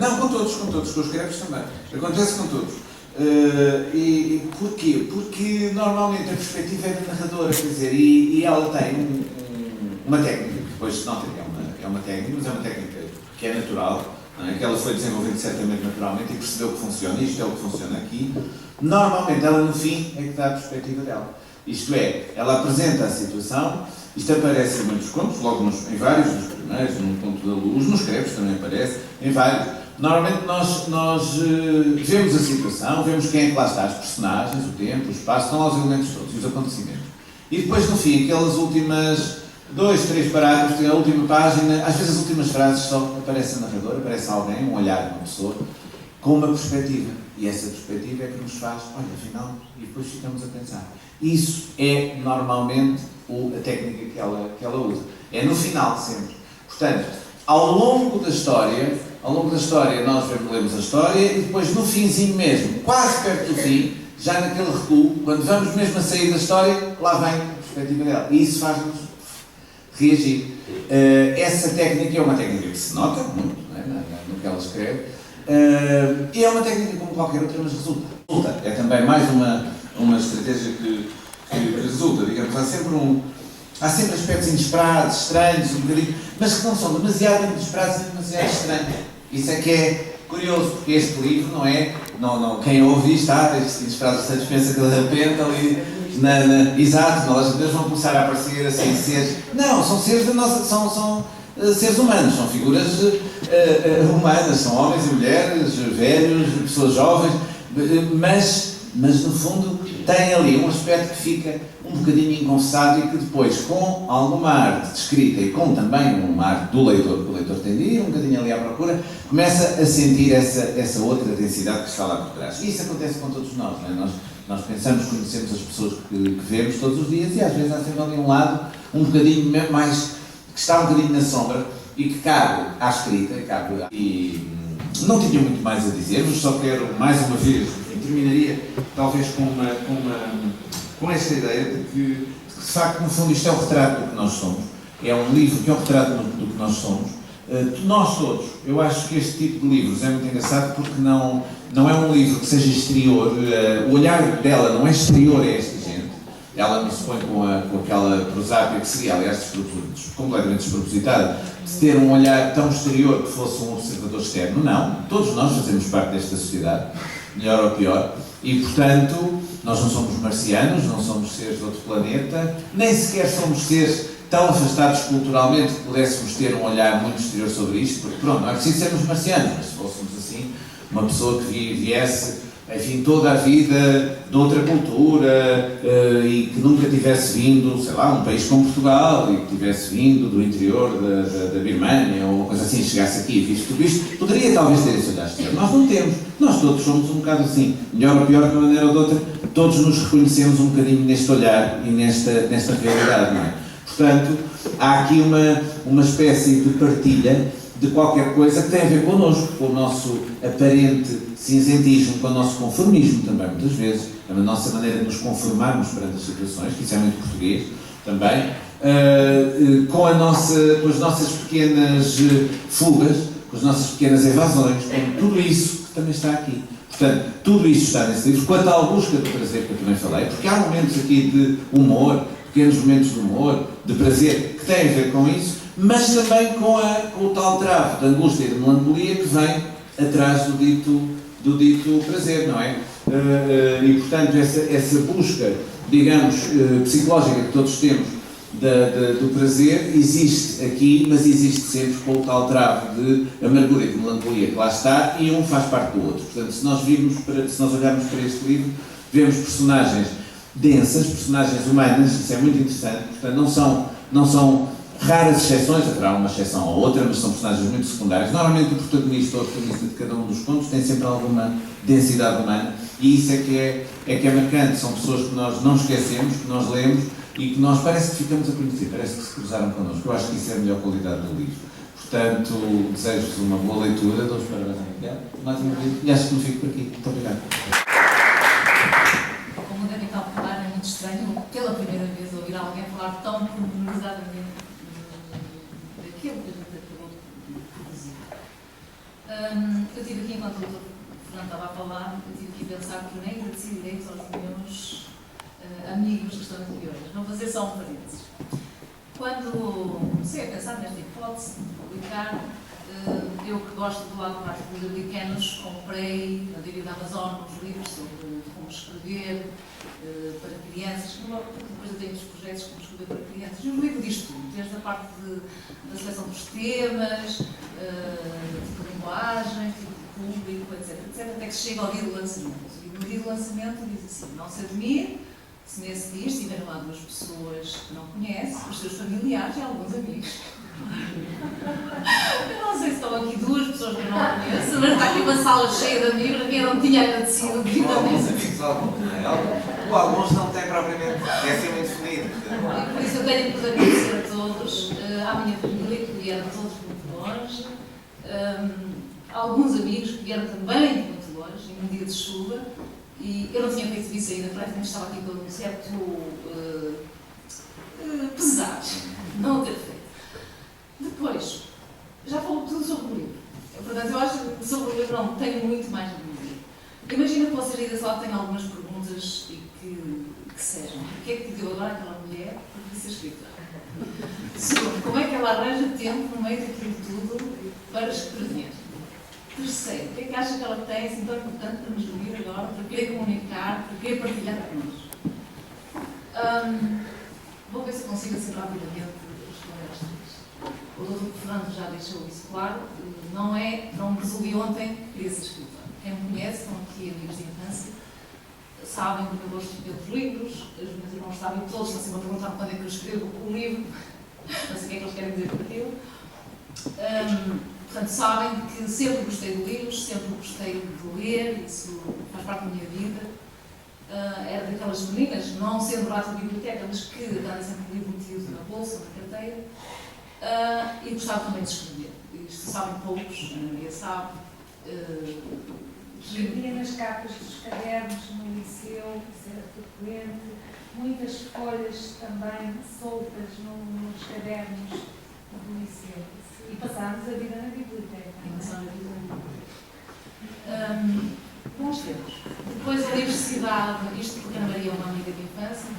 Não, com todos, com os crepes também. Acontece com todos. E porquê? Porque normalmente a perspectiva é da narradora, quer dizer, e ela tem uma técnica, que depois se nota que é uma técnica, mas é uma técnica que é natural, não é? Que ela foi desenvolvida certamente naturalmente e percebeu que funciona, isto é o que funciona aqui. Normalmente ela no fim é que dá a perspectiva dela. Isto é, ela apresenta a situação, isto aparece em muitos contos, logo em vários dos primeiros, no Ponto da Luz, nos crepes também aparece, em vários. Normalmente nós vemos a situação, vemos quem é que lá está, os personagens, o tempo, o espaço, estão lá os elementos todos, os acontecimentos. E depois no fim, aquelas últimas 2, 3 parágrafos, a última página, às vezes as últimas frases só aparece a narradora, aparece alguém, um olhar de uma pessoa, com uma perspectiva. E essa perspectiva é que nos faz, olha, afinal, e depois ficamos a pensar. Isso é normalmente a técnica que ela usa. É no final, sempre. Portanto, ao longo da história nós lemos a história e depois no finzinho mesmo, quase perto do fim, já naquele recuo, quando vamos mesmo a sair da história, lá vem a perspectiva dela. E isso faz-nos reagir. Essa técnica é uma técnica que se nota muito, não é? No que ela escreve. E é uma técnica como qualquer outra, mas resulta. É também mais uma estratégia que resulta, digamos, há sempre aspectos inesperados, estranhos, um bocadinho, mas que não são demasiado inesperados e demasiado estranhos. Isso é que é curioso, porque este livro não é, quem ouve isto, estes inesperados estranhos pensa que de repente ali, exato, na loja de Deus vão começar a aparecer assim seres, não, são seres da nossa, são seres humanos, são figuras humanas, são homens e mulheres, velhos, pessoas jovens, mas no fundo tem ali um aspecto que fica um bocadinho inconfessado e que depois, com alguma arte descrita e com também uma arte do leitor, que o leitor tem de ir um bocadinho ali à procura, começa a sentir essa outra densidade que está lá por trás. E isso acontece com todos nós, não é? Nós pensamos, conhecemos as pessoas que vemos todos os dias e às vezes há sempre ali um lado um bocadinho mais, que está um bocadinho na sombra e que cabe à escrita, e não tinha muito mais a dizer, mas só quero mais uma vez, terminaria talvez com esta ideia de que de facto no fundo isto é o retrato do que nós somos, é um livro que é o retrato do que nós somos, nós todos. Eu acho que este tipo de livros é muito engraçado porque não é um livro que seja exterior, o olhar dela não é exterior a esta gente, ela não se põe com aquela prosápia que seria, aliás, completamente despropositada, de ter um olhar tão exterior que fosse um observador externo. Não, todos nós fazemos parte desta sociedade, melhor ou pior, e portanto nós não somos marcianos, não somos seres de outro planeta, nem sequer somos seres tão afastados culturalmente que pudéssemos ter um olhar muito exterior sobre isto, porque pronto, não é preciso sermos marcianos, mas se fôssemos assim, uma pessoa que viesse, enfim, toda a vida de outra cultura e que nunca tivesse vindo, sei lá, um país como Portugal e que tivesse vindo do interior da Birmânia ou uma coisa assim, chegasse aqui e visse tudo isto, poderia talvez ter esse olhar exterior. Nós não temos. Nós todos somos um bocado assim, melhor ou pior de uma maneira ou de outra, todos nos reconhecemos um bocadinho neste olhar e nesta realidade, não é? Portanto, há aqui uma espécie de partilha de qualquer coisa que tem a ver connosco, com o nosso aparente cinzentismo, com o nosso conformismo também, muitas vezes, a nossa maneira de nos conformarmos perante as situações, que isso é muito português também, com as nossas pequenas fugas, com as nossas pequenas evasões, com tudo isso que também está aqui. Portanto, tudo isso está nesse livro, com a tal busca do prazer que eu também falei, porque há momentos aqui de humor, pequenos momentos de humor, de prazer, que têm a ver com isso, mas também com o tal travo de angústia e de melancolia que vem atrás do dito prazer, não é? E, portanto, essa busca, digamos, psicológica que todos temos do prazer existe aqui, mas existe sempre com o tal travo de amargura e de melancolia que lá está, e um faz parte do outro. Portanto, se nós olharmos para este livro, vemos personagens densas, personagens humanas, isso é muito interessante, portanto não são raras exceções, haverá uma exceção ou outra, mas são personagens muito secundários. Normalmente o protagonista ou a protagonista de cada um dos contos tem sempre alguma densidade humana, e isso é que é marcante. São pessoas que nós não esquecemos, que nós lemos e que nós parece que ficamos a conhecer, parece que se cruzaram connosco. Eu acho que isso é a melhor qualidade do livro. Portanto, desejo-vos uma boa leitura, dou-vos parabéns a Miguel, mais uma vez, e acho que me fico por aqui. Muito obrigado. Como devem calcular, é muito estranho, pela primeira vez, ouvir alguém falar tão pormenorizadamente daquilo que a gente acabou de produzir. Eu tive aqui, enquanto o Dr. Fernando estava a falar, eu tive aqui a pensar que eu nem agradeci direito aos meus amigos que estão anteriores. Vou fazer só um parênteses. Quando comecei a pensar nesta hipótese de publicar, eu que gosto do lado mais republicanos, comprei na Dívida Amazon uns livros sobre como escrever para crianças, depois eu tenho os projetos como escrever para crianças, e o livro diz tudo, desde a parte da seleção dos temas, tipo de linguagem, tipo de público, etc, até que se chega ao dia do lançamento. E no dia do lançamento diz assim: não se admire se nesse dia estiverem lá duas pessoas que não conhece, os seus familiares e alguns amigos. Eu não sei se estão aqui duas pessoas que eu não conheço, mas está aqui uma sala cheia de amigos a quem eu não tinha agradecido Alguns devidamente. amigos, alguns não têm propriamente, é ser muito definido. E por isso eu tenho que vos agradecer a todos, à minha família, que vieram todos muito longe, alguns amigos que vieram também de muito longe, em um dia de chuva, e eu não tinha feito isso ainda, praticamente estava aqui com um certo pesar, não o ter feito. Depois, já falou tudo sobre o livro. Portanto, eu acho que sobre o livro não tenho muito mais a dizer. Imagino que vocês aí da sala têm algumas perguntas e que sejam: o que é que pediu agora aquela mulher para ser escritora? Segundo, como é que ela arranja tempo no meio daquilo tudo para escrever? Terceiro, o que é que acha que ela tem assim tão importante para nos ouvir agora, para querer comunicar, para querer partilhar connosco? Vou ver se consigo assim rapidamente responder às três. O Dr. Fernando já deixou isso claro, não me resolvi ontem que queria ser escritora. Quem me conhece, estão aqui amigos de infância, sabem do meu gosto pelos livros, os meus irmãos sabem, todos estão sempre a perguntar quando é que eu escrevo o livro, não sei o que é que eles querem dizer por aquilo. Portanto, sabem que sempre gostei de livros, sempre gostei de ler, isso faz parte da minha vida. Era daquelas meninas, não sendo rato de biblioteca, mas que andava sempre com o livro metido na bolsa, na carteira, e gostava também de escrever. Isto sabem poucos, a Maria sabe. Escrevia nas capas dos cadernos no liceu, isso era frequente, muitas folhas também soltas nos cadernos do liceu. E passámos a vida na biblioteca. Bons tempos. Depois a universidade, isto porque a Maria é uma amiga de infância,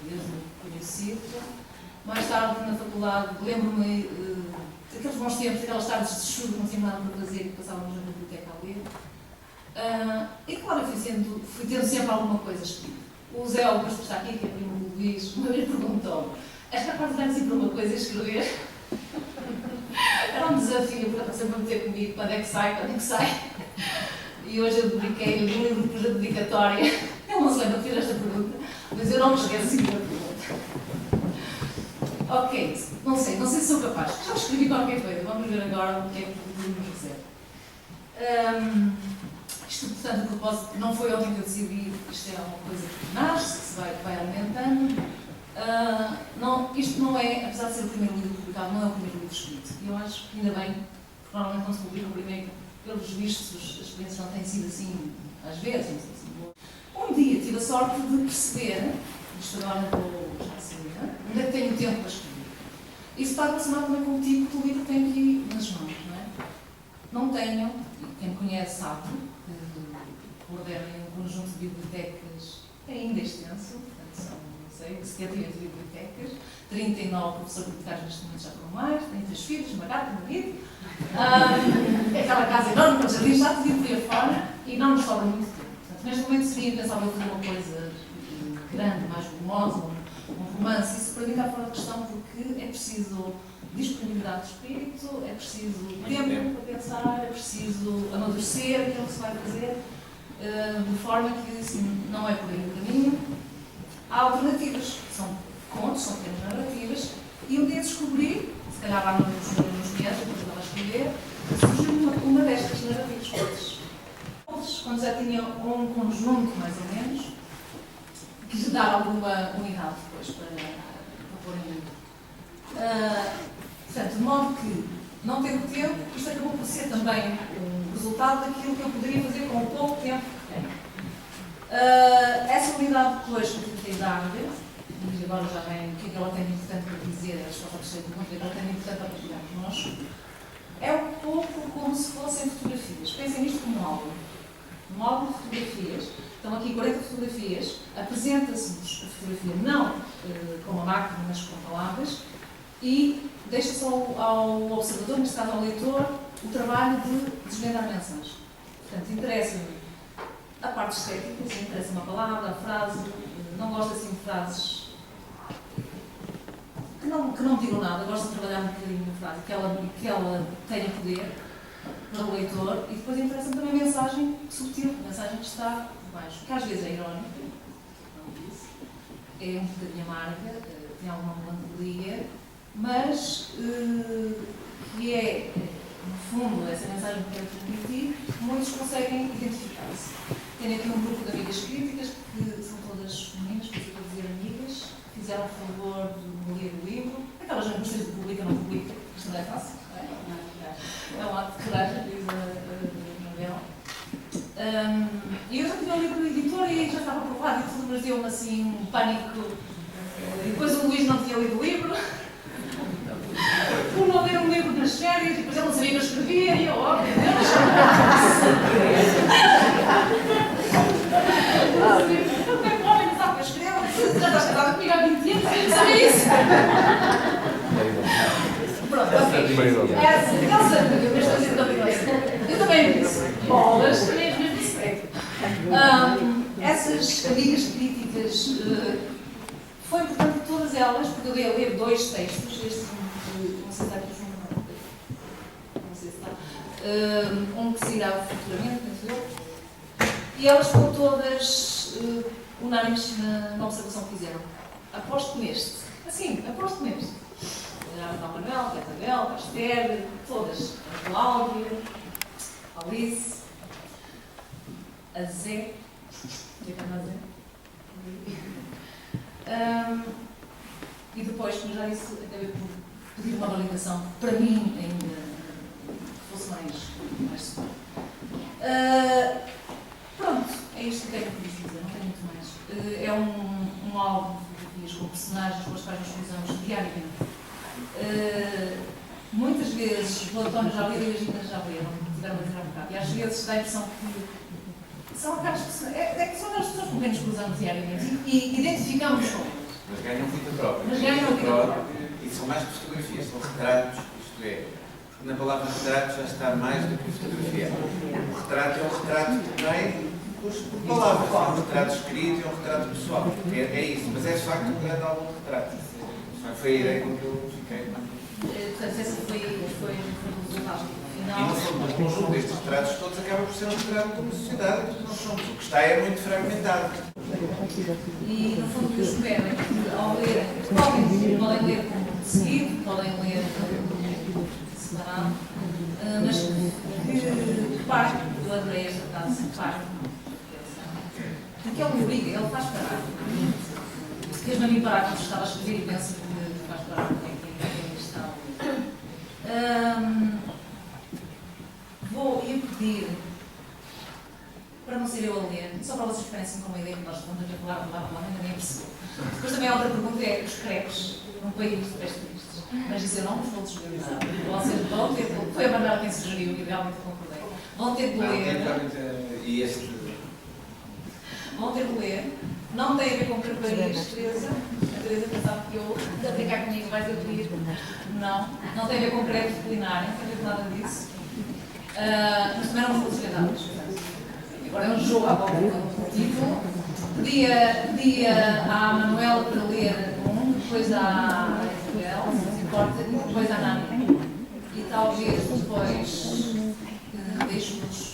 desde o conhecido. Mais tarde, na faculdade, lembro-me daqueles bons tempos, daquelas tardes de chuva, não tinha nada para fazer, que passávamos na biblioteca a ler. E claro, eu fui tendo sempre alguma coisa escrita. O Zé Augusto, que está aqui, que é primo do Luís, uma vez perguntou: és capaz de dar sempre uma coisa a escrever? Era um desafio, porque estava sempre a meter comigo quando é que sai. E hoje eu dediquei-lhe um livro de projeto dedicatória. Ele não se lembra de fazer esta pergunta, mas eu não me esqueço da pergunta. Ok, não sei se sou capaz. Já escrevi qualquer coisa, vamos ver agora o que é que podemos fazer. Isto, portanto, o propósito não foi ontem que eu decidi, isto é uma coisa que nasce, que se vai aumentando. Isto não é, apesar de ser o primeiro livro publicado, não é o primeiro livro escrito. E eu acho que ainda bem, porque normalmente quando se publica o primeiro, pelos vistos, as experiências não têm sido assim, às vezes, não sei assim, boas. Um dia tive a sorte de perceber, isto agora vou já saber, onde é que tenho tempo para escrever. Isso está relacionado também com o tipo que o livro tem aqui nas mãos, não é? Não tenho, e quem me conhece sabe, que coordenei um conjunto de bibliotecas ainda extenso, portanto são, não sei, 78 bibliotecas, 39 professores bibliotecários neste momento já foram mais, tenho 3 filhos, uma gata, um marido, aquela casa enorme, com jardim, já tudo por aí fora, e não nos sobra muito tempo. Portanto, neste momento seria pensava fazer uma coisa grande, mais volumosa, um romance. Isso para mim está fora de questão, porque é preciso disponibilidade de espírito, é preciso tempo para pensar, é preciso amadurecer aquilo que se vai fazer, de forma que assim, não é por aí o caminho. Há alternativas, são contos, são pequenas narrativas, e um dia descobri, se calhar lá nos meses, quando estava a escrever, surgiu uma destas narrativas contos. Quando já tinha um conjunto, mais ou menos, quis dar alguma unidade depois para pôr em livro. Portanto, de modo que, não tendo tempo, isto acabou por ser também um resultado daquilo que eu poderia fazer com o pouco tempo que tenho. Essa unidade depois que eu tentei dar-lhe, e agora já vem o que é que ela tem de importante para dizer, a resposta que sei de o que ela tem de importante para partilhar connosco, é um pouco como se fossem álbum de fotografias, estão aqui 40 fotografias, apresenta-se a fotografia não com uma máquina, mas com palavras, e deixa-se ao observador, neste caso ao leitor, o trabalho de desvendar mensagens. Portanto, interessa-me a parte estética, se interessa uma palavra, a frase, não gosto assim de frases que não digam nada, gosto de trabalhar um bocadinho na frase, que ela tenha poder para o leitor, e depois interessa-me também a mensagem subtil, a mensagem que está por baixo, que às vezes é irónica, não disse, é um bocadinho amarga, tem alguma melancolia, mas que é, no fundo, essa mensagem que quero transmitir, muitos conseguem identificar-se. Tenho aqui um grupo de amigas críticas, que são todas femininas, por isso eu vou dizer amigas, que fizeram o favor de ler o livro, aquelas angústias de publica ou não publica, isto não é fácil, não é? É um ato de coragem, diz a Mabel. E eu já tinha o livro do editor e já estava aprovado e tudo, mas deu-me assim um pânico. E depois o Luís não tinha lido o livro. Por não ler um livro nas férias, e depois ele não sabia que eu escrevia, e eu, oh meu Deus! Como é que o homem não sabe que eu escrevo? Já estás casado comigo há 20 anos, eu não sabia isso! Pronto, ok. Eu também disse, bolas, também as mesmas disse. Essas amigas críticas, foi importante todas elas, porque eu dei a ler 2 textos, este não sei se está aqui, não sei se está, um que sairá futuramente, penso eu, e elas foram todas unânimes na observação que fizeram. Aposto neste, assim, aposto neste. A Manuel, a Isabel, a Esther, todas, a Cláudia, a Alice, a Zé, e depois, como já disse, acabei por pedir uma validação para mim ainda que fosse mais seguro. Pronto, é isto que tenho que dizer, não tenho muito mais. É um álbum de fotografias com personagens com as quais nos cruzamos diariamente. Muitas vezes o António já leu e as Ginas já leram, tiveram a dizer há bocado, e às vezes dá a impressão que são aquelas pessoas, que são aquelas pessoas com quem nos cruzamos diariamente e identificamos com elas. Mas ganham vida própria. Mas ganham vida própria. E são mais que fotografias, são retratos, isto é. Porque na palavra retrato já está mais do que fotografia. O retrato é um retrato que vem por palavras, é um retrato escrito, é um retrato pessoal. É isso, mas é de facto um grande álbum de retrato. Foi a ideia com que eu fiquei. Portanto, esse foi o resultado final. E no fundo, o conjunto destes retratos todos acaba por ser um retrato de uma sociedade que nós somos. O que está é muito fragmentado. E no fundo, o que eu espero é que ao ler, podem ler como seguido, podem ler separado, mas que parte do André, esta frase, parte. Porque ele me obriga, ele faz parar. Fez-me a mim parar quando estava a escrever e penso que faz parar quem está a ler. Vou pedir, para não ser eu a ler, só para vocês ficarem assim com uma ideia que nós estamos a falar, ainda nem percebeu. Depois também a outra pergunta é os crepes num país de pés tristes. Mas isso eu não vos vou desvendar. Vocês vão ter de, foi a Manuel quem sugeriu e realmente concordei. Vão ter de ler. E este. Vão ter de ler. Não tem a ver com carparias, Teresa. A Teresa pensava que eu a brincar comigo vais abrir. Não tem a ver com crédito culinário, não tem a ver com nada disso. Mas também não vou desvendar. Agora é um jogo à volta do título. Pedia à Manuela para ler depois à Isabel, se não se importa, e depois à Nani. E talvez depois deixo-vos